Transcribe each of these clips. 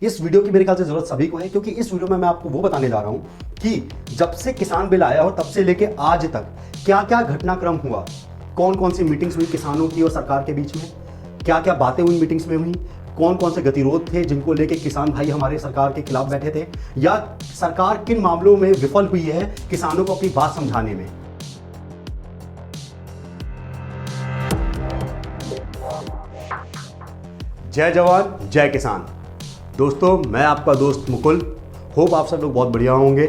इस वीडियो की मेरे ख्याल से जरूरत सभी को है, क्योंकि इस वीडियो में मैं आपको वो बताने जा रहा हूं कि जब से किसान बिल आया हो तब से लेके आज तक क्या क्या घटनाक्रम हुआ, कौन कौन सी मीटिंग्स हुई किसानों की और सरकार के बीच में, क्या क्या बातें उन मीटिंग्स में हुई, कौन कौन से गतिरोध थे जिनको लेके किसान भाई हमारे सरकार के खिलाफ बैठे थे, या सरकार किन मामलों में विफल हुई है किसानों को अपनी बात समझाने में। जय जवान जय किसान। दोस्तों, मैं आपका दोस्त मुकुल। होप आप सब लोग बहुत बढ़िया होंगे।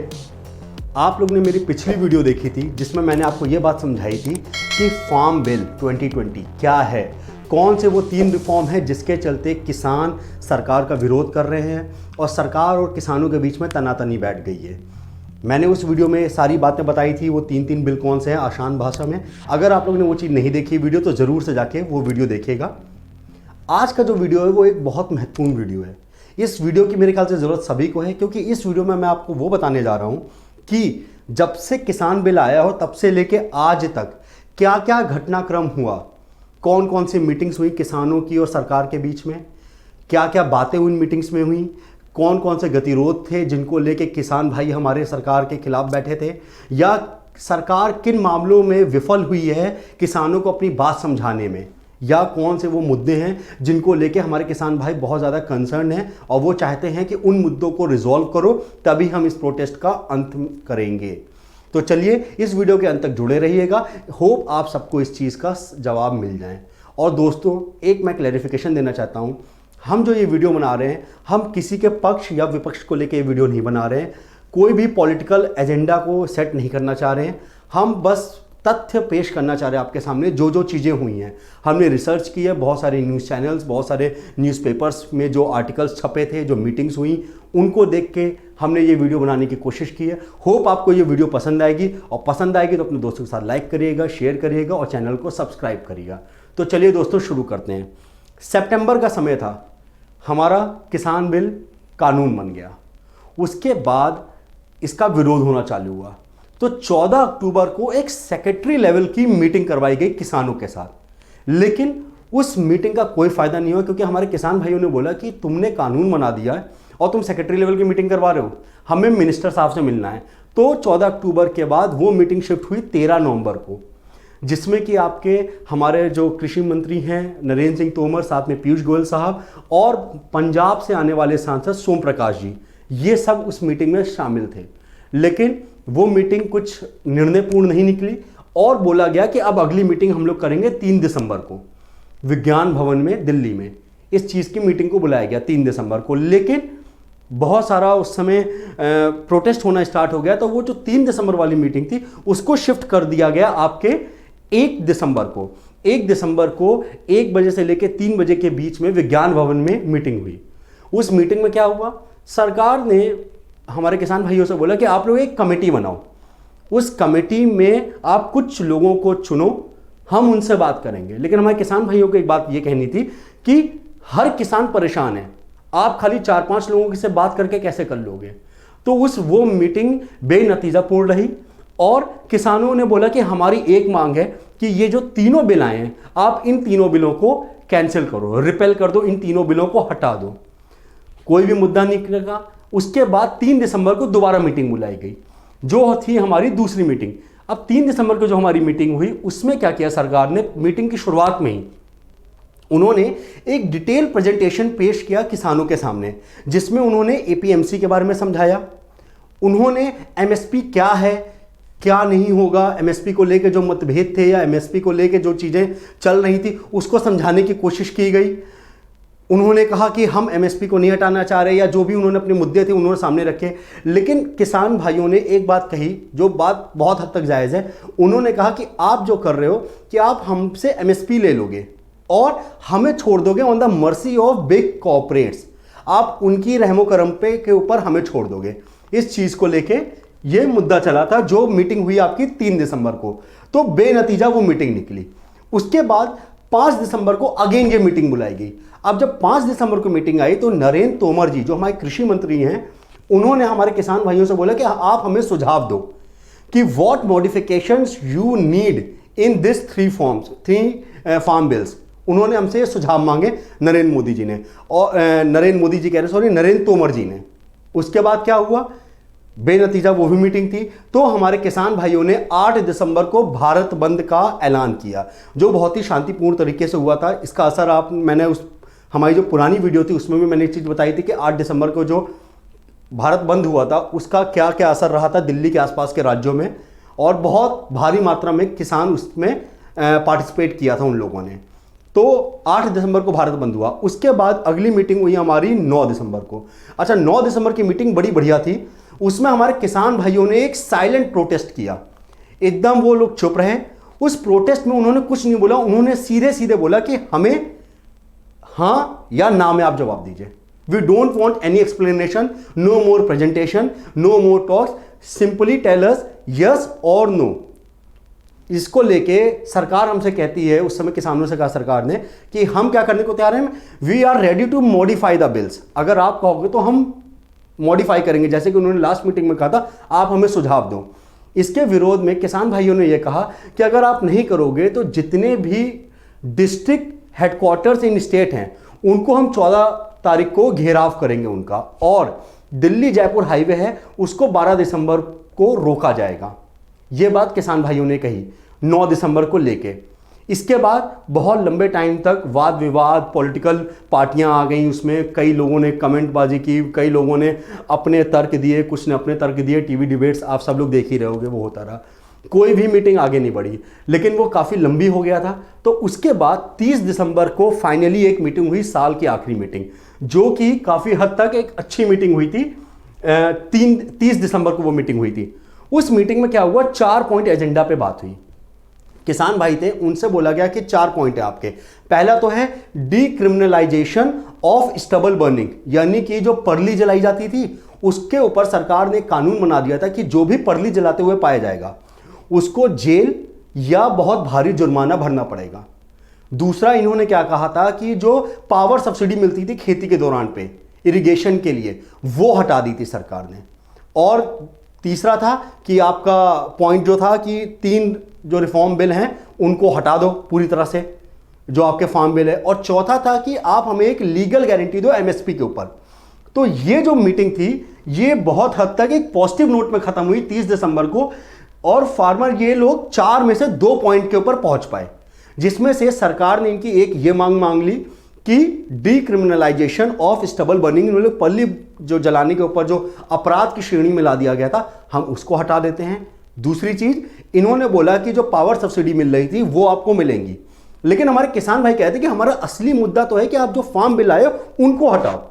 आप लोग ने मेरी पिछली वीडियो देखी थी जिसमें मैंने आपको ये बात समझाई थी कि फार्म बिल 2020 क्या है, कौन से वो 3 रिफॉर्म है जिसके चलते किसान सरकार का विरोध कर रहे हैं और सरकार और किसानों के बीच में तनातनी बैठ गई है। मैंने उस वीडियो में सारी बातें बताई थी, वो 3 बिल कौन से हैं आसान भाषा में। अगर आप लोगों ने वो चीज़ नहीं देखी वीडियो तो ज़रूर से जाके वो वीडियो देखिएगा। आज का जो वीडियो है वो एक बहुत महत्वपूर्ण वीडियो है। इस वीडियो की मेरे ख्याल से ज़रूरत सभी को है, क्योंकि इस वीडियो में मैं आपको वो बताने जा रहा हूँ कि जब से किसान बिल आया हो तब से लेके आज तक क्या क्या घटनाक्रम हुआ, कौन कौन सी मीटिंग्स हुई किसानों की और सरकार के बीच में, क्या क्या बातें उन मीटिंग्स में हुई, कौन कौन से गतिरोध थे जिनको लेके किसान भाई हमारे सरकार के खिलाफ बैठे थे, या सरकार किन मामलों में विफल हुई है किसानों को अपनी बात समझाने में, या कौन से वो मुद्दे हैं जिनको लेके हमारे किसान भाई बहुत ज़्यादा कंसर्न हैं और वो चाहते हैं कि उन मुद्दों को रिजॉल्व करो, तभी हम इस प्रोटेस्ट का अंत करेंगे। तो चलिए इस वीडियो के अंत तक जुड़े रहिएगा। होप आप सबको इस चीज़ का जवाब मिल जाए। और दोस्तों, एक मैं क्लैरिफिकेशन देना चाहता हूँ, हम जो ये वीडियो बना रहे हैं हम किसी के पक्ष या विपक्ष को लेके ये वीडियो नहीं बना रहे हैं, कोई भी पॉलिटिकल एजेंडा को सेट नहीं करना चाह रहे हैं। हम बस तथ्य पेश करना चाह रहे हैं आपके सामने। जो जो चीज़ें हुई हैं हमने रिसर्च की है, बहुत सारे न्यूज़ चैनल्स, बहुत सारे न्यूज़पेपर्स में जो आर्टिकल्स छपे थे, जो मीटिंग्स हुई, उनको देख के हमने ये वीडियो बनाने की कोशिश की है। होप आपको ये वीडियो पसंद आएगी, और पसंद आएगी तो अपने दोस्तों के साथ लाइक करिएगा, शेयर करिएगा और चैनल को सब्सक्राइब करिएगा। तो चलिए दोस्तों शुरू करते हैं। सितंबर का समय था, हमारा किसान बिल कानून बन गया। उसके बाद इसका विरोध होना चालू हुआ, तो 14 अक्टूबर को एक सेक्रेटरी लेवल की मीटिंग करवाई गई किसानों के साथ। लेकिन उस मीटिंग का कोई फायदा नहीं हुआ, क्योंकि हमारे किसान भाइयों ने बोला कि तुमने कानून बना दिया है और तुम सेक्रेटरी लेवल की मीटिंग करवा रहे हो, हमें मिनिस्टर साहब से मिलना है। तो 14 अक्टूबर के बाद वो मीटिंग शिफ्ट हुई 13 नवंबर को, जिसमें कि आपके हमारे जो कृषि मंत्री हैं नरेंद्र सिंह तोमर, साथ में पीयूष गोयल साहब और पंजाब से आने वाले सांसद सोम प्रकाश जी, ये सब उस मीटिंग में शामिल थे। लेकिन वो मीटिंग कुछ निर्णयपूर्ण नहीं निकली और बोला गया कि अब अगली मीटिंग हम लोग करेंगे 3 दिसंबर को विज्ञान भवन में दिल्ली में। इस चीज़ की मीटिंग को बुलाया गया 3 दिसंबर को। लेकिन बहुत सारा उस समय प्रोटेस्ट होना स्टार्ट हो गया, तो वो जो 3 दिसंबर वाली मीटिंग थी उसको शिफ्ट कर दिया गया आपके 1 दिसंबर को। 1 दिसंबर को 1 बजे से लेकर 3 बजे के बीच में विज्ञान भवन में मीटिंग हुई। उस मीटिंग में क्या हुआ, सरकार ने हमारे किसान भाइयों से बोला कि आप लोग एक कमेटी बनाओ, उस कमेटी में आप कुछ लोगों को चुनो, हम उनसे बात करेंगे। लेकिन हमारे किसान भाइयों को एक बात ये कहनी थी कि हर किसान परेशान है, आप खाली 4-5 लोगों से बात करके कैसे कर लोगे। तो वो मीटिंग बेनतीजापूर्ण रही और किसानों ने बोला कि हमारी एक मांग है कि ये जो तीनों बिल आए हैं आप इन तीनों बिलों को कैंसिल करो, रिपेल कर दो, इन तीनों बिलों को हटा दो। कोई भी मुद्दा नहीं निकलेगा। उसके बाद 3 दिसंबर को दोबारा मीटिंग बुलाई गई, जो थी हमारी दूसरी मीटिंग। अब 3 दिसंबर को जो हमारी मीटिंग हुई उसमें क्या किया सरकार ने, मीटिंग की शुरुआत में ही उन्होंने एक डिटेल प्रेजेंटेशन पेश किया किसानों के सामने, जिसमें उन्होंने एपीएमसी के बारे में समझाया, उन्होंने एमएसपी क्या है क्या नहीं होगा, एमएसपी को लेकर जो मतभेद थे या एमएसपी को लेकर जो चीज़ें चल रही थी उसको समझाने की कोशिश की गई। उन्होंने कहा कि हम एमएसपी को नहीं हटाना चाह रहे, या जो भी उन्होंने अपने मुद्दे थे उन्होंने सामने रखे। लेकिन किसान भाइयों ने एक बात कही जो बात बहुत हद तक जायज़ है। उन्होंने कहा कि आप जो कर रहे हो कि आप हमसे एमएसपी ले लोगे और हमें छोड़ दोगे on the mercy of big corporates, आप उनकी रहमो करम पे के ऊपर हमें छोड़ दोगे। इस चीज़ को लेके ये मुद्दा चला था, जो मीटिंग हुई आपकी 3 दिसंबर को। तो बेनतीजा वो मीटिंग निकली। उसके बाद 5 दिसंबर को अगेन ये मीटिंग बुलाई गई। अब जब 5 दिसंबर को मीटिंग आई तो नरेंद्र तोमर जी जो हमारे कृषि मंत्री हैं, उन्होंने हमारे किसान भाइयों से बोला कि आप हमें सुझाव दो कि what modifications you need in this 3 farm bills. उन्होंने हमसे ये सुझाव मांगे नरेंद्र मोदी जी ने, और नरेंद्र मोदी जी कह रहे सॉरी नरेंद्र तोमर जी ने। उसके बाद क्या हुआ, बेनतीजा वो भी मीटिंग थी। तो हमारे किसान भाइयों ने 8 दिसंबर को भारत बंद का ऐलान किया, जो बहुत ही शांतिपूर्ण तरीके से हुआ था। इसका असर मैंने हमारी जो पुरानी वीडियो थी उसमें भी मैंने एक चीज़ बताई थी कि 8 दिसंबर को जो भारत बंद हुआ था उसका क्या क्या असर रहा था दिल्ली के आसपास के राज्यों में, और बहुत भारी मात्रा में किसान उसमें पार्टिसिपेट किया था उन लोगों ने। तो 8 दिसंबर को भारत बंद हुआ। उसके बाद अगली मीटिंग हुई हमारी 9 दिसंबर को। अच्छा, 9 दिसंबर की मीटिंग बड़ी बढ़िया थी। उसमें हमारे किसान भाइयों ने एक साइलेंट प्रोटेस्ट किया, एकदम वो लोग चुप रहे। उस प्रोटेस्ट में उन्होंने कुछ नहीं बोला, उन्होंने सीधे सीधे बोला कि हमें हाँ या ना में आप जवाब दीजिए। We don't want any explanation, no more presentation, no more talks, simply tell us yes or no. इसको लेके सरकार हमसे कहती है, उस समय किसानों से कहा सरकार ने कि हम क्या करने को तैयार हैं, we are ready to modify the bills. अगर आप कहोगे तो हम मॉडिफाई करेंगे, जैसे कि उन्होंने लास्ट मीटिंग में कहा था आप हमें सुझाव दो। इसके विरोध में किसान भाइयों ने यह कहा कि अगर आप नहीं करोगे तो जितने भी डिस्ट्रिक्ट हेडक्वार्टर्स इन स्टेट हैं उनको हम 14 तारीख को घेराव करेंगे उनका, और दिल्ली जयपुर हाईवे है उसको 12 दिसंबर को रोका जाएगा। यह बात किसान भाइयों ने कही 9 दिसंबर को लेके। इसके बाद बहुत लंबे टाइम तक वाद विवाद, पॉलिटिकल पार्टियां आ गई उसमें, कई लोगों ने कमेंटबाजी की, कई लोगों ने अपने तर्क दिए, कुछ ने अपने तर्क दिए। टीवी डिबेट्स आप सब लोग देख ही रहे होगे, वो होता रहा। कोई भी मीटिंग आगे नहीं बढ़ी, लेकिन वो काफ़ी लंबी हो गया था। तो उसके बाद 30 दिसंबर को फाइनली एक मीटिंग हुई, साल की आखिरी मीटिंग, जो कि काफ़ी हद तक एक अच्छी मीटिंग हुई थी। 30 दिसंबर को वो मीटिंग हुई थी। उस मीटिंग में क्या हुआ, 4 पॉइंट एजेंडा पे बात हुई। किसान भाई थे, उनसे बोला गया कि 4 पॉइंट है आपके। पहला तो है डीक्रिमिनलाइजेशन ऑफ स्टबल बर्निंग, यानी कि जो परली जलाई जाती थी उसके ऊपर सरकार ने कानून बना दिया था कि जो भी परली जलाते हुए पाया जाएगा उसको जेल या बहुत भारी जुर्माना भरना पड़ेगा। दूसरा इन्होंने क्या कहा था कि जो पावर सब्सिडी मिलती थी खेती के दौरान पे इरिगेशन के लिए, वो हटा दी थी सरकार ने। और तीसरा था कि आपका पॉइंट जो था कि 3 जो रिफॉर्म बिल हैं उनको हटा दो पूरी तरह से, जो आपके फार्म बिल है। और चौथा था कि आप हमें एक लीगल गारंटी दो एमएसपी के ऊपर। तो ये जो मीटिंग थी ये बहुत हद तक एक पॉजिटिव नोट में खत्म हुई 30 दिसंबर को, और फार्मर ये लोग 4 में से 2 पॉइंट के ऊपर पहुंच पाए, जिसमें से सरकार ने इनकी एक ये मांग ली कि डीक्रिमिनलाइजेशन ऑफ स्टबल बर्निंग, पल्ली जो जलाने के ऊपर जो अपराध की श्रेणी में ला दिया गया था, हम उसको हटा देते हैं। दूसरी चीज इन्होंने बोला कि जो पावर सब्सिडी मिल रही थी वो आपको मिलेंगी। लेकिन हमारे किसान भाई कहते हैं कि हमारा असली मुद्दा तो है कि आप जो फार्म बिल आए उनको हटाओ।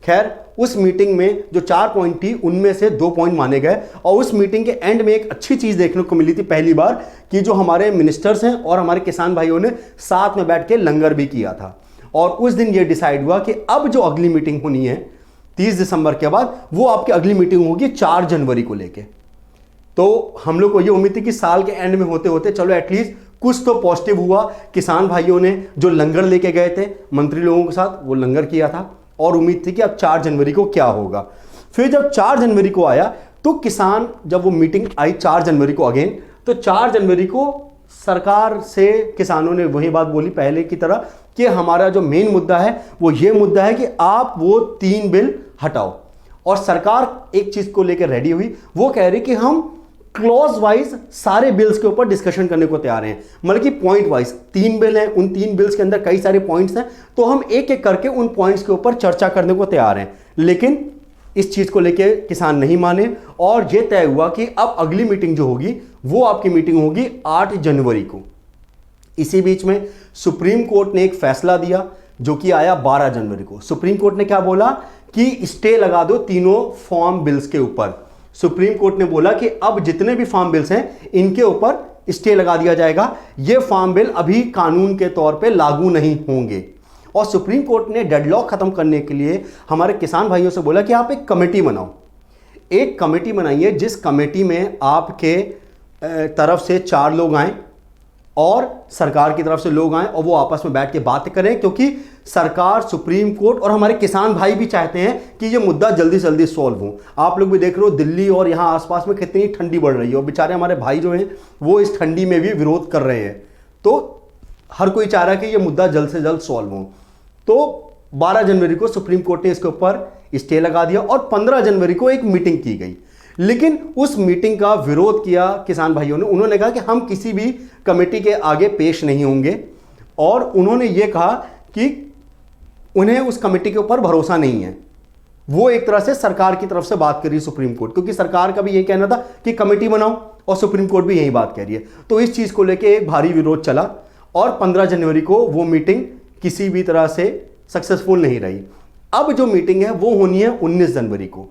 खैर, उस मीटिंग में जो 4 पॉइंट थी उनमें से 2 पॉइंट माने गए, और उस मीटिंग के एंड में एक अच्छी चीज देखने को मिली थी पहली बार, कि जो हमारे मिनिस्टर्स हैं और हमारे किसान भाइयों ने साथ में बैठ के लंगर भी किया था। और उस दिन ये डिसाइड हुआ कि अब जो अगली मीटिंग होनी है 30 दिसंबर के बाद, वो आपकी अगली मीटिंग होगी 4 जनवरी को लेके। तो हम लोग को ये उम्मीद थी कि साल के एंड में होते होते चलो एटलीस्ट कुछ तो पॉजिटिव हुआ। किसान भाइयों ने जो लंगर लेके गए थे मंत्री लोगों के साथ, वो लंगर किया था, और उम्मीद थी कि अब 4 जनवरी को क्या होगा। फिर जब 4 जनवरी को आया तो किसान, जब वो मीटिंग आई 4 जनवरी को अगेन, तो 4 जनवरी को सरकार से किसानों ने वही बात बोली पहले की तरह कि हमारा जो मेन मुद्दा है वो ये मुद्दा है कि आप वो 3 बिल हटाओ। और सरकार एक चीज को लेकर रेडी हुई, वो कह रही कि हम क्लॉज वाइज सारे बिल्स के ऊपर डिस्कशन करने को तैयार हैं। मतलब कि पॉइंट वाइज 3 बिल हैं, उन 3 बिल्स के अंदर कई सारे पॉइंट्स हैं, तो हम एक एक करके उन पॉइंट्स के ऊपर चर्चा करने को तैयार हैं। लेकिन इस चीज को लेके किसान नहीं माने, और यह तय हुआ कि अब अगली मीटिंग जो होगी वो आपकी मीटिंग होगी 8 जनवरी को। इसी बीच में सुप्रीम कोर्ट ने एक फैसला दिया जो कि आया 12 जनवरी को। सुप्रीम कोर्ट ने क्या बोला कि स्टे लगा दो तीनों फार्म बिल्स के ऊपर। सुप्रीम कोर्ट ने बोला कि अब जितने भी फार्म बिल्स हैं इनके ऊपर स्टे लगा दिया जाएगा, ये फार्म बिल अभी कानून के तौर पे लागू नहीं होंगे। और सुप्रीम कोर्ट ने डेडलॉक खत्म करने के लिए हमारे किसान भाइयों से बोला कि आप एक कमेटी बनाओ, एक कमेटी बनाइए जिस कमेटी में आपके तरफ से 4 लोग आए और सरकार की तरफ से लोग आए, और वो आपस में बैठ के बात करें, क्योंकि सरकार, सुप्रीम कोर्ट और हमारे किसान भाई भी चाहते हैं कि ये मुद्दा जल्दी से जल्दी सॉल्व हो। आप लोग भी देख रहे हो दिल्ली और यहाँ आसपास में कितनी ठंडी बढ़ रही है, और बेचारे हमारे भाई जो हैं वो इस ठंडी में भी विरोध कर रहे हैं। तो हर कोई चाह रहा है कि ये मुद्दा जल्द से जल्द सॉल्व हो। तो 12 जनवरी को सुप्रीम कोर्ट ने इसके ऊपर स्टे लगा दिया और 15 जनवरी को एक मीटिंग की गई। लेकिन उस मीटिंग का विरोध किया किसान भाइयों ने। उन्होंने कहा कि हम किसी भी कमेटी के आगे पेश नहीं होंगे और उन्होंने ये कहा कि उन्हें उस कमेटी के ऊपर भरोसा नहीं है। वो एक तरह से सरकार की तरफ से बात कर रही है सुप्रीम कोर्ट, क्योंकि सरकार का भी यही कहना था कि कमेटी बनाओ और सुप्रीम कोर्ट भी यही बात कह रही है। तो इस चीज को लेकर एक भारी विरोध चला और 15 जनवरी को वो मीटिंग किसी भी तरह से सक्सेसफुल नहीं रही। अब जो मीटिंग है वो होनी है 19 जनवरी को।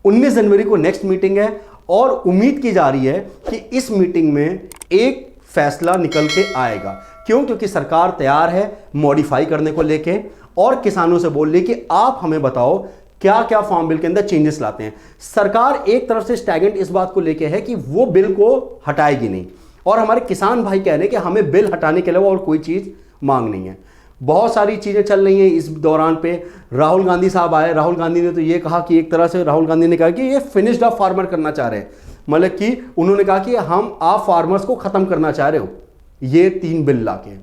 19 जनवरी को नेक्स्ट मीटिंग है और उम्मीद की जा रही है कि इस मीटिंग में एक फैसला निकल के आएगा। क्यों? क्योंकि सरकार तैयार है मॉडिफाई करने को लेके और किसानों से बोल रही कि आप हमें बताओ क्या क्या फार्म बिल के अंदर चेंजेस लाते हैं। सरकार एक तरफ से स्टैगनेंट इस बात को लेके है कि वो बिल को हटाएगी नहीं और हमारे किसान भाई कह रहे हैं कि हमें बिल हटाने के अलावा और कोई चीज मांग नहीं है। बहुत सारी चीजें चल रही हैं इस दौरान पे। राहुल गांधी साहब आए, राहुल गांधी ने तो ये कहा कि एक तरह से राहुल गांधी ने कहा कि ये फिनिश्ड ऑफ फार्मर करना चाह रहे हैं, मतलब कि उन्होंने कहा कि हम आप फार्मर्स को खत्म करना चाह रहे हो ये 3 बिल लाके।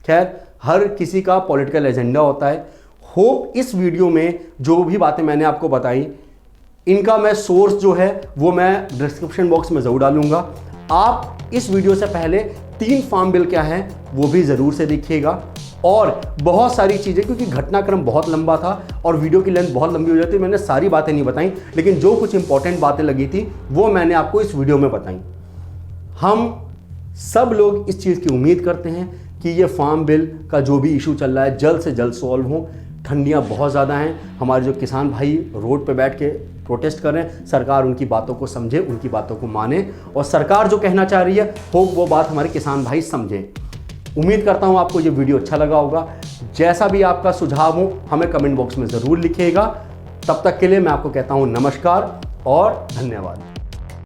खैर, हर किसी का पॉलिटिकल एजेंडा होता है। होप इस वीडियो में जो भी बातें मैंने आपको बताई इनका मैं सोर्स जो है वो मैं डिस्क्रिप्शन बॉक्स में जरूर डालूंगा। आप इस वीडियो से पहले 3 फार्म बिल क्या है वो भी जरूर से देखिएगा और बहुत सारी चीजें, क्योंकि घटनाक्रम बहुत लंबा था और वीडियो की लेंथ बहुत लंबी हो जाती है, मैंने सारी बातें नहीं बताई, लेकिन जो कुछ इंपॉर्टेंट बातें लगी थी वो मैंने आपको इस वीडियो में बताई। हम सब लोग इस चीज की उम्मीद करते हैं कि ये फार्म बिल का जो भी इशू चल रहा है जल्द से जल्द सॉल्व हो। ठंडियाँ बहुत ज़्यादा हैं, हमारे जो किसान भाई रोड पे बैठ के प्रोटेस्ट कर रहे हैं, सरकार उनकी बातों को समझे, उनकी बातों को माने और सरकार जो कहना चाह रही है होप वो बात हमारे किसान भाई समझे। उम्मीद करता हूँ आपको ये वीडियो अच्छा लगा होगा। जैसा भी आपका सुझाव हो हमें कमेंट बॉक्स में ज़रूर लिखिएगा। तब तक के लिए मैं आपको कहता हूँ नमस्कार और धन्यवाद।